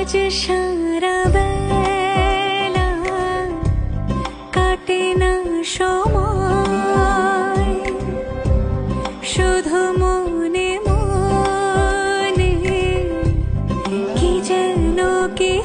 আজ সারা বেলা কাটে না সময়, শুধু মনে মনে কি যেন কি